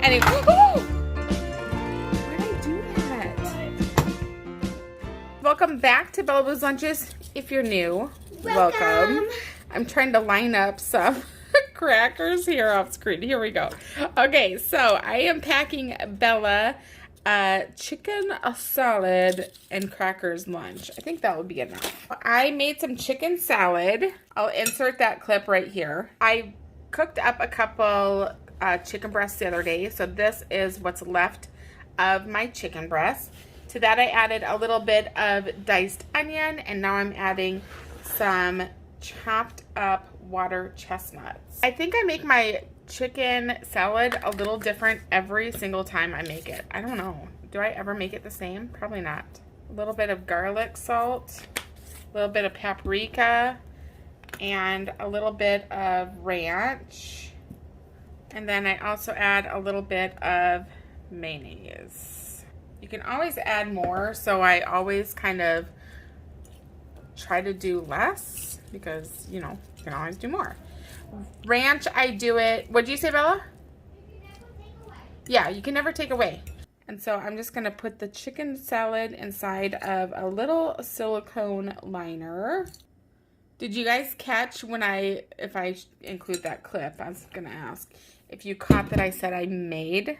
Anyway, why did I do that? Welcome back to Bella Blue's Lunches. If you're new, welcome. I'm trying to line up some crackers here off screen. Here we go. Okay, so I am packing Bella chicken salad and crackers lunch. I think that would be enough. I made some chicken salad. I'll insert that clip right here. I cooked up a couple chicken breasts the other day, so this is what's left of my chicken breast. To that I added a little bit of diced onion, and now I'm adding some chopped up water chestnuts. I think I make my chicken salad a little different every single time I make it. I don't know. Do I ever make it the same? Probably not. A little bit of garlic salt, a little bit of paprika, and a little bit of ranch. And then I also add a little bit of mayonnaise. You can always add more, so I always kind of try to do less because, you know, you can always do more. Ranch, I do it. What did you say, Bella? You can never take away. Yeah, you can never take away. And so I'm just going to put the chicken salad inside of a little silicone liner. Did you guys catch when if I include that clip, I was going to ask if you caught that I said I made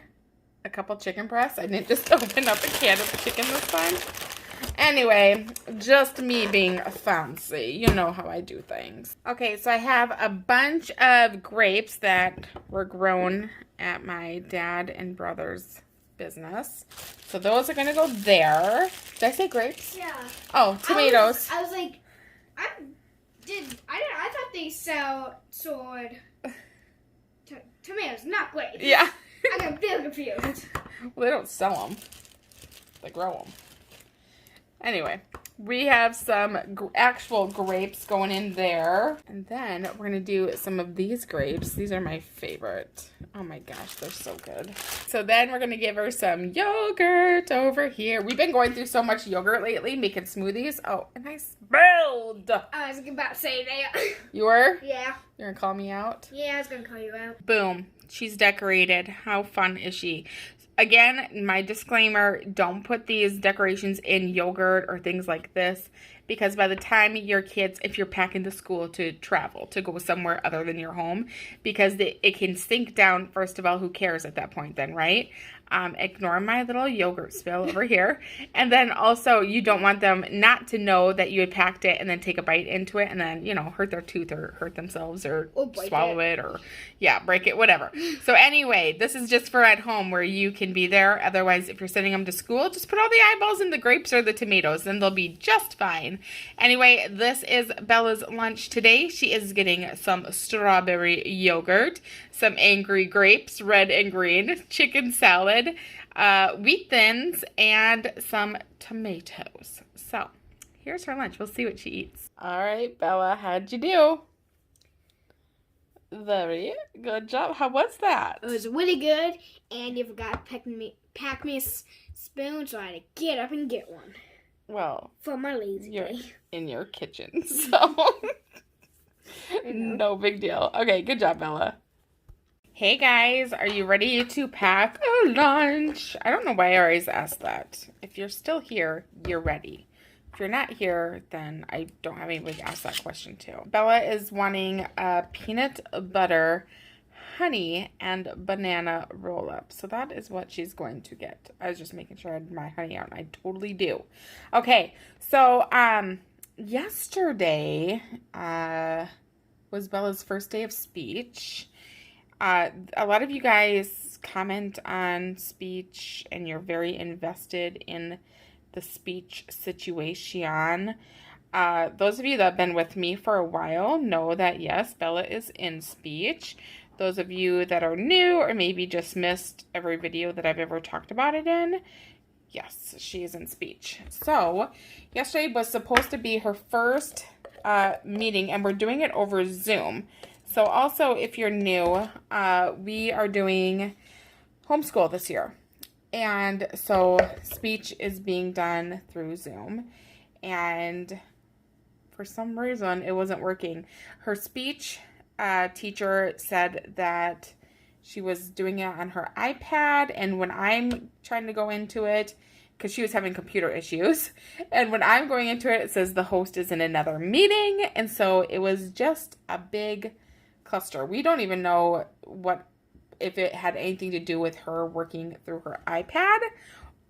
a couple chicken breasts. I didn't just open up a can of chicken this time. Anyway, just me being fancy. You know how I do things. Okay, so I have a bunch of grapes that were grown at my dad and brother's business. So those are going to go there. Did I say grapes? Yeah. Oh, tomatoes. I was like, I thought they sold tomatoes, not grapes. Yeah. I got very confused. Well, they don't sell them. They grow them. Anyway, we have some actual grapes going in there. And then we're going to do some of these grapes. These are my favorite. Oh my gosh, they're so good. So then we're going to give her some yogurt over here. We've been going through so much yogurt lately, making smoothies. Oh, and I spilled. I was about to say that. You were? Yeah. You're going to call me out? Yeah, I was going to call you out. Boom. She's decorated. How fun is she? Again, my disclaimer, don't put these decorations in yogurt or things like this, because by the time your kids, if you're packing to school to travel, to go somewhere other than your home, because it can sink down, first of all, who cares at that point then, right? Ignore my little yogurt spill over here. And then also, you don't want them not to know that you had packed it and then take a bite into it and then, you know, hurt their tooth or hurt themselves or swallow it or, yeah, break it, whatever. So anyway, this is just for at home where you can be there. Otherwise, if you're sending them to school, just put all the eyeballs in the grapes or the tomatoes and they'll be just fine. Anyway, this is Bella's lunch today. She is getting some strawberry yogurt, some angry grapes, red and green, chicken salad, wheat thins, and some tomatoes. So, here's her lunch. We'll see what she eats. All right, Bella, how'd you do? Very good job. How was that? It was really good, and you forgot to pack me a spoon, so I had to get up and get one. Well, for my lazy you're day. In your kitchen, so no big deal. Okay, good job, Bella. Hey guys, are you ready to pack a lunch? I don't know why I always ask that. If you're still here, you're ready. If you're not here, then I don't have anybody to ask that question to. Bella is wanting a peanut butter, honey, and banana roll-up. So that is what she's going to get. I was just making sure I had my honey out, and I totally do. Okay, so yesterday was Bella's first day of speech. A lot of you guys comment on speech and you're very invested in the speech situation. Those of you that have been with me for a while know that yes, Bella is in speech. Those of you that are new or maybe just missed every video that I've ever talked about it in, yes, she is in speech. So yesterday was supposed to be her first meeting and we're doing it over Zoom. So also, if you're new, we are doing homeschool this year. And so speech is being done through Zoom. And for some reason, it wasn't working. Her speech teacher said that she was doing it on her iPad, and when I'm trying to go into it, because she was having computer issues, and when I'm going into it, it says the host is in another meeting, and so it was just a big cluster. We don't even know if it had anything to do with her working through her iPad,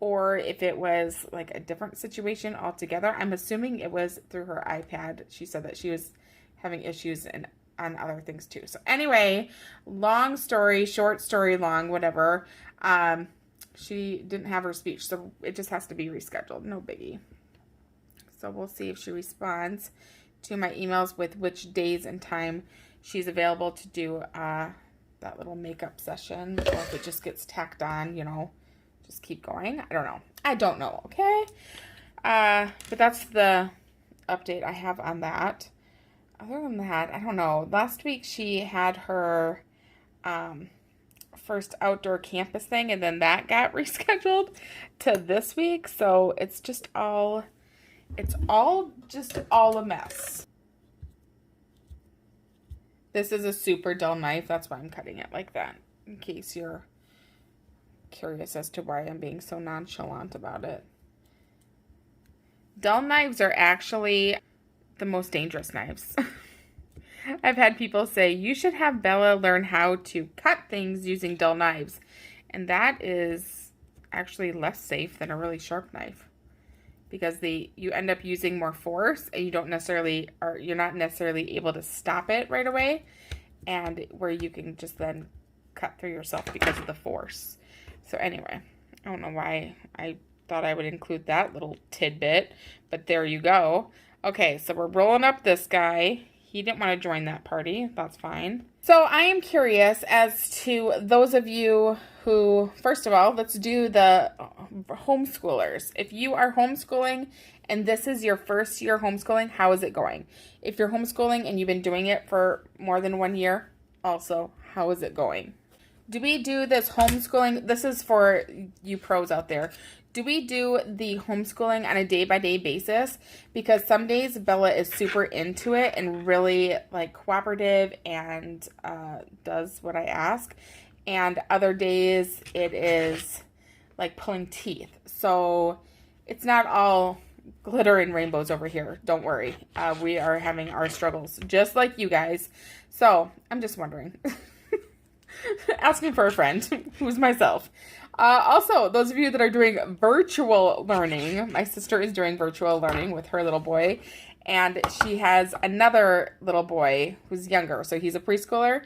or if it was like a different situation altogether. I'm assuming it was through her iPad. She said that she was having issues on other things too. So anyway, long story, short story long, whatever. She didn't have her speech, so it just has to be rescheduled. No biggie. So we'll see if she responds to my emails with which days and time she's available to do that little makeup session, or if it just gets tacked on, you know, just keep going. I don't know, okay? But that's the update I have on that. Other than that, I don't know. Last week she had her first outdoor campus thing, and then that got rescheduled to this week. So it's all a mess. This is a super dull knife. That's why I'm cutting it like that, in case you're curious as to why I'm being so nonchalant about it. Dull knives are actually the most dangerous knives. I've had people say, you should have Bella learn how to cut things using dull knives. And that is actually less safe than a really sharp knife, because you end up using more force, and you're not necessarily able to stop it right away, and where you can just then cut through yourself because of the force. So anyway, I don't know why I thought I would include that little tidbit, but there you go. Okay, so we're rolling up this guy. He didn't want to join that party. That's fine. So I am curious as to those of you who, first of all, let's do the homeschoolers. If you are homeschooling and this is your first year homeschooling, how is it going? If you're homeschooling and you've been doing it for more than 1 year, also, how is it going? Do we do this homeschooling? This is for you pros out there. Do we do the homeschooling on a day-by-day basis? Because some days Bella is super into it and really like cooperative and does what I ask. And other days it is like pulling teeth. So it's not all glitter and rainbows over here. Don't worry. We are having our struggles just like you guys. So I'm just wondering. Asking for a friend, who's myself. Also, those of you that are doing virtual learning, my sister is doing virtual learning with her little boy, and she has another little boy who's younger, so he's a preschooler,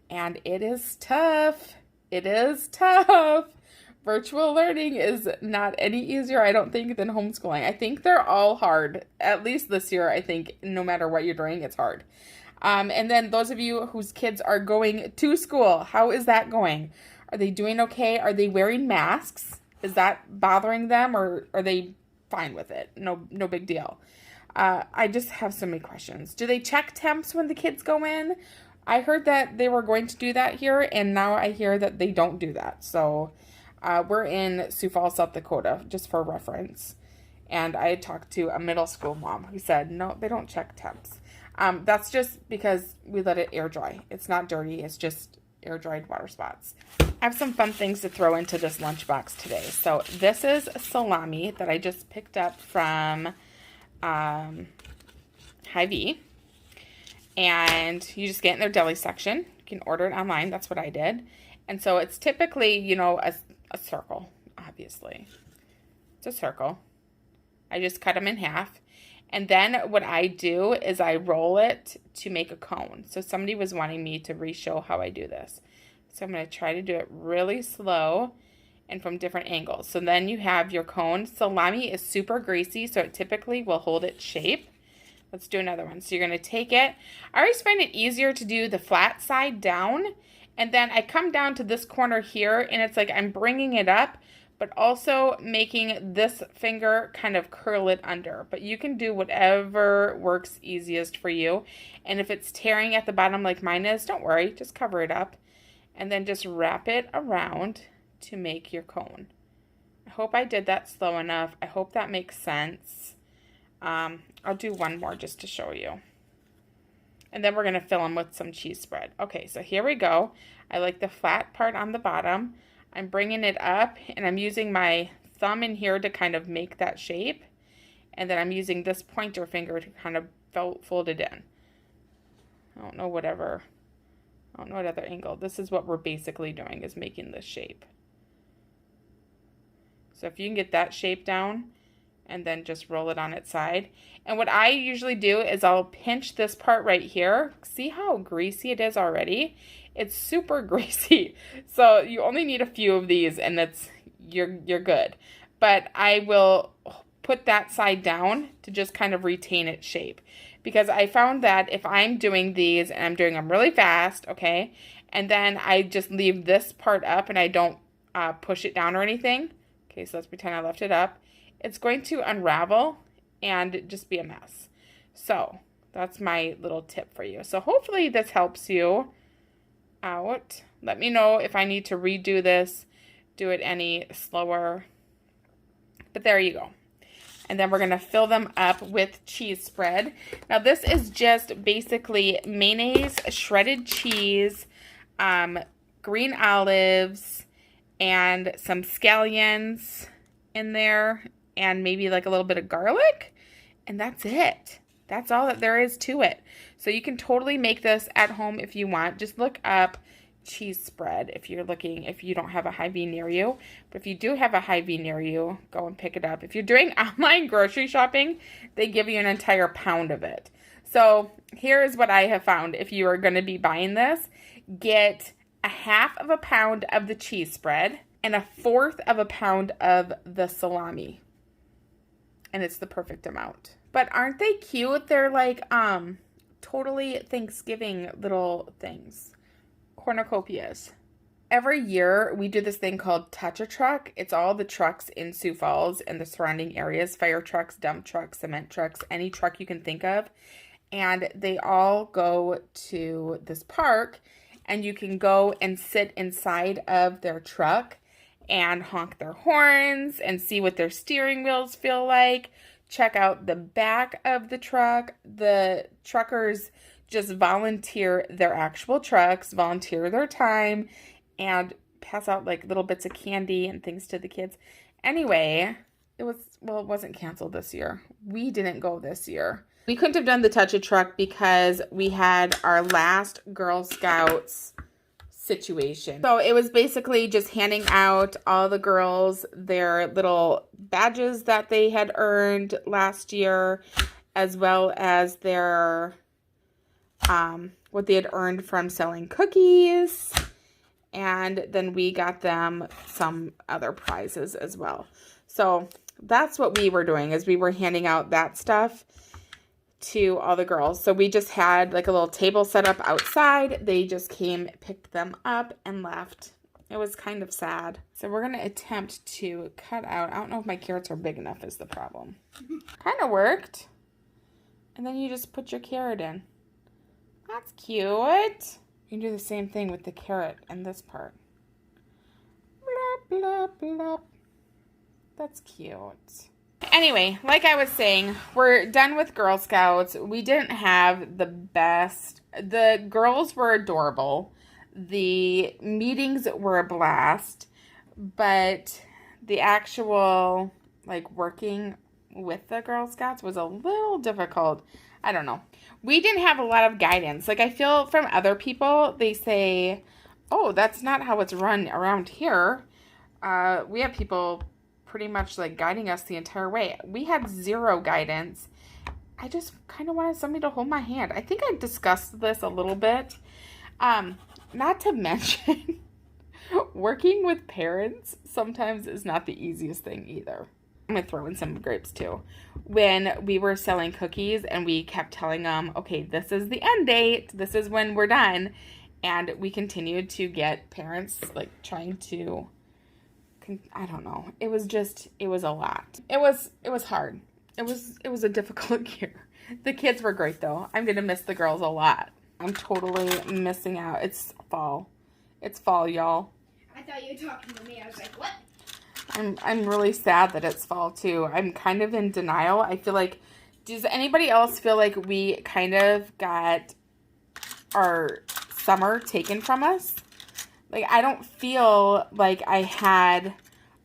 and it is tough. It is tough. Virtual learning is not any easier, I don't think, than homeschooling. I think they're all hard. At least this year, I think, no matter what you're doing, it's hard. And then those of you whose kids are going to school, how is that going? Are they doing okay? Are they wearing masks? Is that bothering them, or are they fine with it? No big deal. I just have so many questions. Do they check temps when the kids go in? I heard that they were going to do that here, and now I hear that they don't do that. So we're in Sioux Falls, South Dakota, just for reference. And I talked to a middle school mom who said, no, they don't check temps. That's just because we let it air dry. It's not dirty. It's just air dried water spots. I have some fun things to throw into this lunchbox today. So this is salami that I just picked up from Hy-Vee. And you just get in their deli section. You can order it online. That's what I did. And so it's typically, you know, a circle, obviously. It's a circle. I just cut them in half. And then what I do is I roll it to make a cone. So somebody was wanting me to re-show how I do this. So I'm going to try to do it really slow and from different angles. So then you have your cone. Salami is super greasy, so it typically will hold its shape. Let's do another one. So you're going to take it. I always find it easier to do the flat side down. And then I come down to this corner here, and it's like I'm bringing it up, but also making this finger kind of curl it under. But you can do whatever works easiest for you. And if it's tearing at the bottom like mine is, don't worry, just cover it up. And then just wrap it around to make your cone. I hope I did that slow enough. I hope that makes sense. I'll do one more just to show you. And then we're going to fill them with some cheese spread. Okay, so here we go. I like the flat part on the bottom. I'm bringing it up, and I'm using my thumb in here to kind of make that shape. And then I'm using this pointer finger to kind of fold it in. I don't know what other angle. This is what we're basically doing, is making this shape. So if you can get that shape down, and then just roll it on its side. And what I usually do is I'll pinch this part right here. See how greasy it is already? It's super greasy. So you only need a few of these and you're good. But I will put that side down to just kind of retain its shape. Because I found that if I'm doing these and I'm doing them really fast, okay, and then I just leave this part up and I don't push it down or anything. Okay, so let's pretend I left it up. It's going to unravel and just be a mess. So that's my little tip for you. So hopefully this helps you out. Let me know if I need to redo this, do it any slower. But there you go. And then we're going to fill them up with cheese spread. Now this is just basically mayonnaise, shredded cheese, green olives, and some scallions in there. And maybe like a little bit of garlic, and that's it. That's all that there is to it. So you can totally make this at home if you want. Just look up cheese spread if you don't have a Hy-Vee near you. But if you do have a Hy-Vee near you, go and pick it up. If you're doing online grocery shopping, they give you an entire pound of it. So here is what I have found. If you are going to be buying this, get a 1/2 pound of the cheese spread and a 1/4 pound of the salami. And it's the perfect amount. But aren't they cute? They're like totally Thanksgiving little things. Cornucopias. Every year we do this thing called Touch a Truck. It's all the trucks in Sioux Falls and the surrounding areas. Fire trucks, dump trucks, cement trucks, any truck you can think of. And they all go to this park. And you can go and sit inside of their truck and honk their horns and see what their steering wheels feel like. Check out the back of the truck. The truckers just volunteer their actual trucks, volunteer their time, and pass out like little bits of candy and things to the kids. Anyway, it wasn't canceled this year. We didn't go this year. We couldn't have done the Touch a Truck because we had our last Girl Scouts situation. So it was basically just handing out all the girls their little badges that they had earned last year, as well as their what they had earned from selling cookies, and then we got them some other prizes as well. So that's what we were doing, is we were handing out that stuff to all the girls. So we just had like a little table set up outside. They just came, picked them up, and left. It was kind of sad. So we're going to attempt to cut out. I don't know if my carrots are big enough is the problem. Kind of worked. And then you just put your carrot in. That's cute. You can do the same thing with the carrot and this part. Blah, blah, blah. That's cute. Anyway, like I was saying, we're done with Girl Scouts. We didn't have the best. The girls were adorable. The meetings were a blast. But the actual, like, working with the Girl Scouts was a little difficult. I don't know. We didn't have a lot of guidance. Like, I feel from other people, they say, oh, that's not how it's run around here. We have people pretty much like guiding us the entire way. We had zero guidance. I just kind of wanted somebody to hold my hand. I think I discussed this a little bit. Not to mention, working with parents sometimes is not the easiest thing either. I'm going to throw in some grapes too. When we were selling cookies and we kept telling them, okay, this is the end date. This is when we're done. And we continued to get parents like trying to, I don't know. It was a lot. It was hard. It was a difficult year. The kids were great though. I'm going to miss the girls a lot. I'm totally missing out. It's fall. It's fall, y'all. I thought you were talking to me. I was like, what? I'm really sad that it's fall too. I'm kind of in denial. I feel like, does anybody else feel like we kind of got our summer taken from us. Like, I don't feel like I had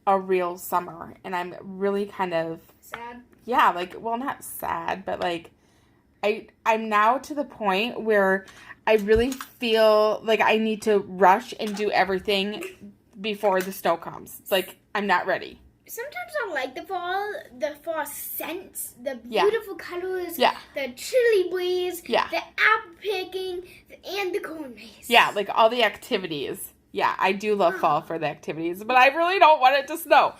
a real summer, and I'm really kind of sad. Yeah, like, well, not sad, but like I'm now to the point where I really feel like I need to rush and do everything before the snow comes. It's like I'm not ready. Sometimes I like the fall scents, the beautiful colors, the chilly breeze, the apple picking, and the corn maze. Yeah, like all the activities. Yeah, I do love fall for the activities, but I really don't want it to snow.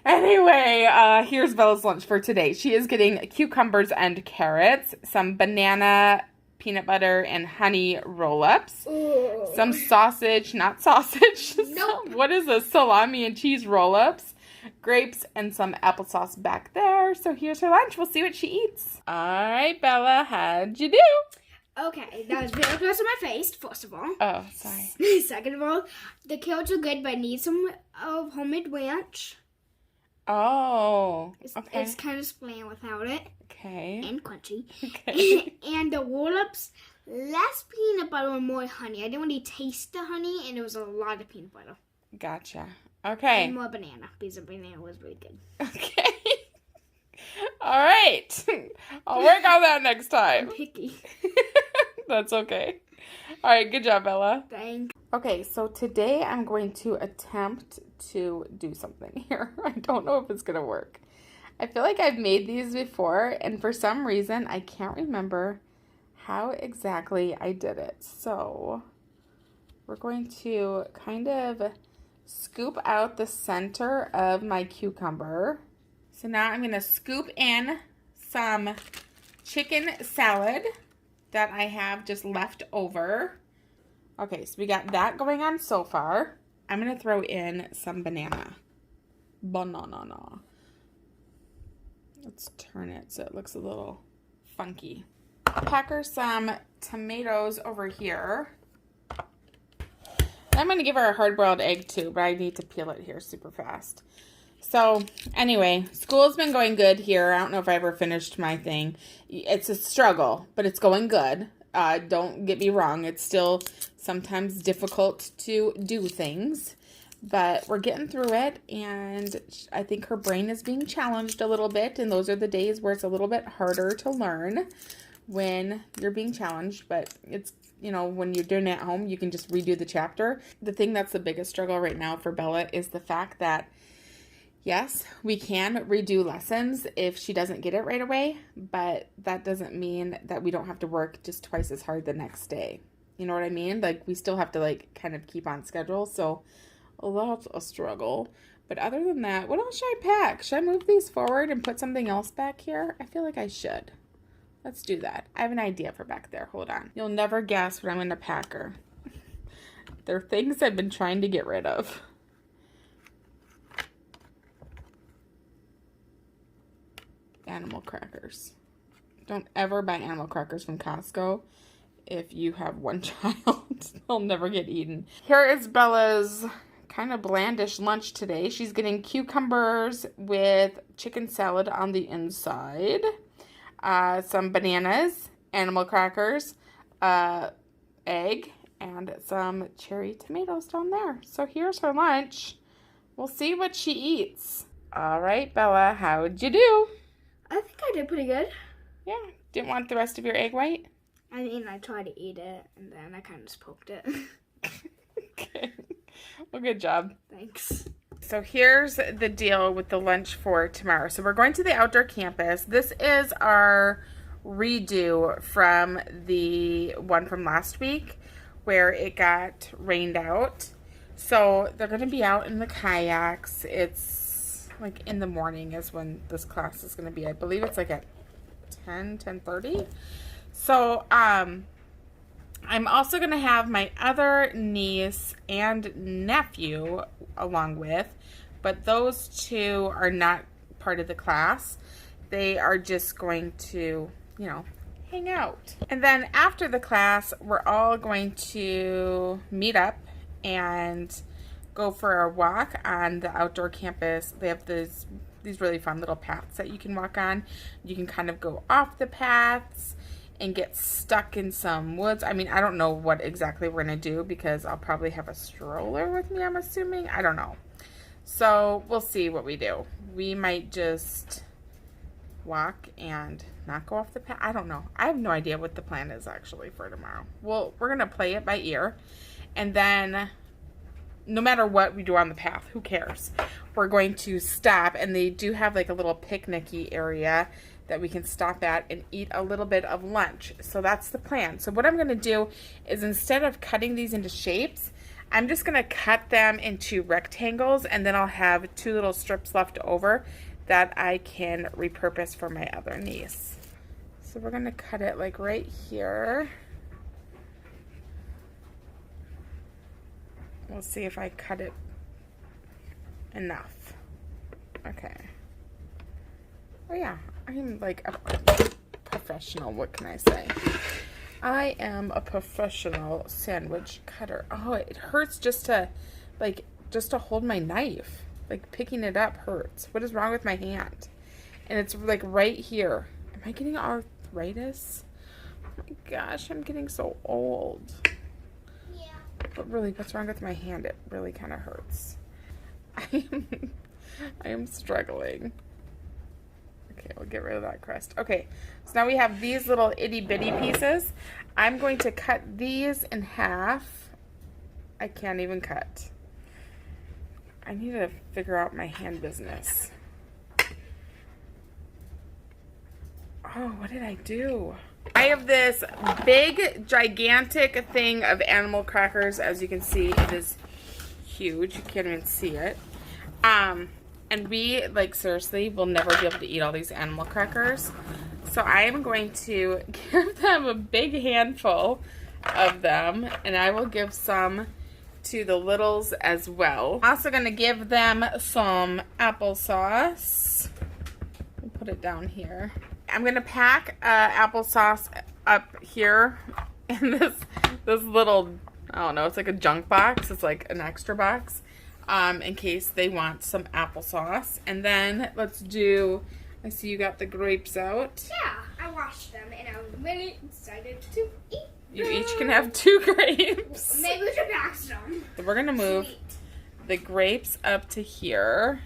Anyway, here's Bella's lunch for today. She is getting cucumbers and carrots, some banana, peanut butter, and honey roll-ups, some sausage, not sausage. Nope. What is this? Salami and cheese roll-ups, grapes, and some applesauce back there. So here's her lunch. We'll see what she eats. All right, Bella, how'd you do? Okay, that was very close to my face, first of all. Oh, sorry. Second of all, the carrots are good, but I need some of homemade ranch. Oh, okay. It's kind of bland without it. Okay. And crunchy. Okay. And the roll-ups, less peanut butter and more honey. I didn't really taste the honey, and it was a lot of peanut butter. Gotcha. Okay. And more banana, because the banana was really good. Okay. All right. I'll work on that next time. I'm picky. That's okay. All right, good job, Bella. Thanks. Okay, so today I'm going to attempt to do something here. I don't know if it's going to work. I feel like I've made these before, and for some reason, I can't remember how exactly I did it. So we're going to kind of scoop out the center of my cucumber. So now I'm going to scoop in some chicken salad that I have just left over. Okay, so we got that going on so far. I'm going to throw in some banana. Banana. Let's turn it so it looks a little funky. Pack her some tomatoes over here. I'm going to give her a hard-boiled egg too, but I need to peel it here super fast. So, anyway, school's been going good here. I don't know if I ever finished my thing. It's a struggle, but it's going good. Don't get me wrong. It's still sometimes difficult to do things, but we're getting through it, and I think her brain is being challenged a little bit, and those are the days where it's a little bit harder to learn when you're being challenged, but it's, you know, when you're doing it at home, you can just redo the chapter. The thing that's the biggest struggle right now for Bella is the fact that yes, we can redo lessons if she doesn't get it right away, but that doesn't mean that we don't have to work just twice as hard the next day. You know what I mean? Like, we still have to, like, kind of keep on schedule, so that's a struggle. But other than that, what else should I pack? Should I move these forward and put something else back here? I feel like I should. Let's do that. I have an idea for back there. Hold on. You'll never guess what I'm going to pack her. They're things I've been trying to get rid of. Animal crackers. Don't ever buy animal crackers from Costco if you have one child. They'll never get eaten. Here is Bella's kind of blandish lunch today. She's getting cucumbers with chicken salad on the inside, some bananas, animal crackers, egg, and some cherry tomatoes down there. So here's her lunch. We'll see what she eats. All right, Bella, how'd you do? I think I did pretty good. Yeah. Didn't want the rest of your egg white? I mean, I tried to eat it, and then I kind of just poked it. Okay. Well, good job. Thanks. So here's the deal with the lunch for tomorrow. So we're going to the outdoor campus. This is our redo from the one from last week where it got rained out. So they're going to be out in the kayaks. It's like in the morning is when this class is going to be. I believe it's like at 10:30. So I'm also going to have my other niece and nephew along with, but those two are not part of the class. They are just going to, you know, hang out. And then after the class, we're all going to meet up and go for a walk on the outdoor campus. They have these really fun little paths that you can walk on. You can kind of go off the paths and get stuck in some woods. I mean, I don't know what exactly we're going to do because I'll probably have a stroller with me, I'm assuming. I don't know. So we'll see what we do. We might just walk and not go off the path. I don't know. I have no idea what the plan is actually for tomorrow. Well, we're going to play it by ear. And then no matter what we do on the path, who cares? We're going to stop, and they do have like a little picnic-y area that we can stop at and eat a little bit of lunch. So that's the plan. So what I'm going to do is, instead of cutting these into shapes, I'm just going to cut them into rectangles, and then I'll have 2 little strips left over that I can repurpose for my other niece. So we're going to cut it like right here. We'll see if I cut it enough. Okay. Oh yeah, I'm like a professional, what can I say? I am a professional sandwich cutter. Oh, it hurts just to hold my knife. Like, picking it up hurts. What is wrong with my hand? And it's like right here. Am I getting arthritis? Oh my gosh, I'm getting so old. Yeah. But really, what's wrong with my hand? It really kind of hurts. I am struggling. Okay, we'll get rid of that crust. Okay, so now we have these little itty bitty pieces. I'm going to cut these in half. I can't even cut. I need to figure out my hand business. Oh, what did I do? I have this big, gigantic thing of animal crackers. As you can see, it is huge. You can't even see it. And we, like, seriously, will never be able to eat all these animal crackers. So I am going to give them a big handful of them, and I will give some to the littles as well. I'm also going to give them some applesauce. We'll put it down here. I'm going to pack applesauce up here in this little, I don't know, it's like a junk box. It's like an extra box in case they want some applesauce. And then let's do, I see you got the grapes out. Yeah, I washed them and I'm really excited to eat. You each can have 2 grapes. Maybe we should pack some. So we're going to move the grapes up to here.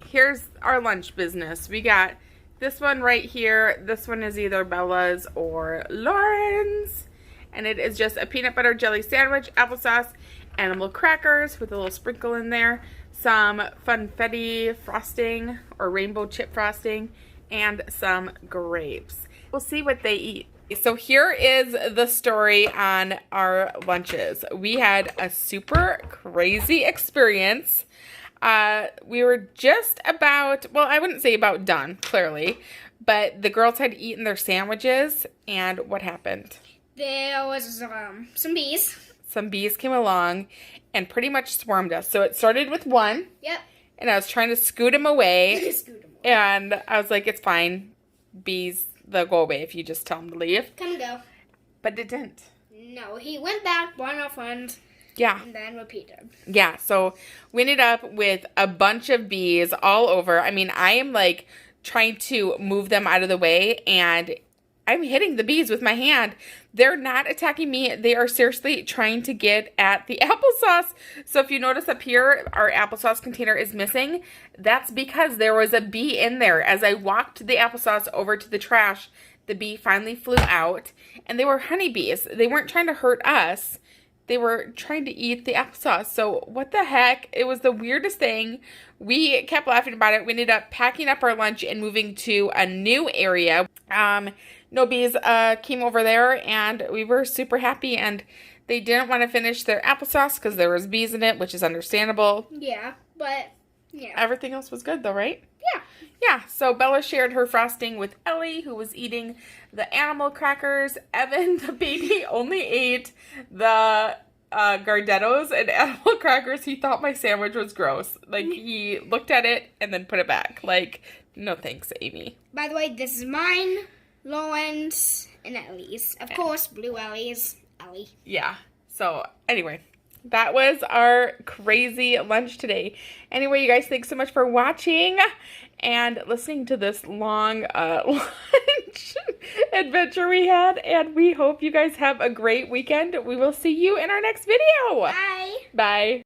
Here's our lunch business. We got this one right here. This one is either Bella's or Lauren's. And it is just a peanut butter jelly sandwich, applesauce, animal crackers with a little sprinkle in there, some funfetti frosting or rainbow chip frosting, and some grapes. We'll see what they eat. So here is the story on our lunches. We had a super crazy experience. We were just about, well, I wouldn't say about done, clearly, but the girls had eaten their sandwiches, and what happened? There was some bees. Some bees came along and pretty much swarmed us. So it started with one. Yep. And I was trying to scoot him away. And I was like, it's fine. Bees, they'll go away if you just tell them to leave. Come and go. But it didn't. No, he went back, brought our friend. Yeah. And then repeated. Yeah, so we ended up with a bunch of bees all over. I mean, I am like trying to move them out of the way, and I'm hitting the bees with my hand. They're not attacking me. They are seriously trying to get at the applesauce. So if you notice up here, our applesauce container is missing. That's because there was a bee in there. As I walked the applesauce over to the trash, the bee finally flew out. And they were honeybees. They weren't trying to hurt us. They were trying to eat the applesauce. So what the heck? It was the weirdest thing. We kept laughing about it. We ended up packing up our lunch and moving to a new area. No bees came over there, and we were super happy. And they didn't want to finish their applesauce because there was bees in it, which is understandable. Yeah, but yeah. Everything else was good though, right? Yeah. Yeah, so Bella shared her frosting with Ellie, who was eating the animal crackers. Evan, the baby, only ate the Gardettos and animal crackers. He thought my sandwich was gross. Like, he looked at it and then put it back. Like, no thanks, Amy. By the way, this is mine, Lauren's, and Ellie's. Of course, Blue Ellie's Ellie. Yeah, so anyway, that was our crazy lunch today. Anyway, you guys, thanks so much for watching and listening to this long lunch adventure we had. And we hope you guys have a great weekend. We will see you in our next video. Bye. Bye.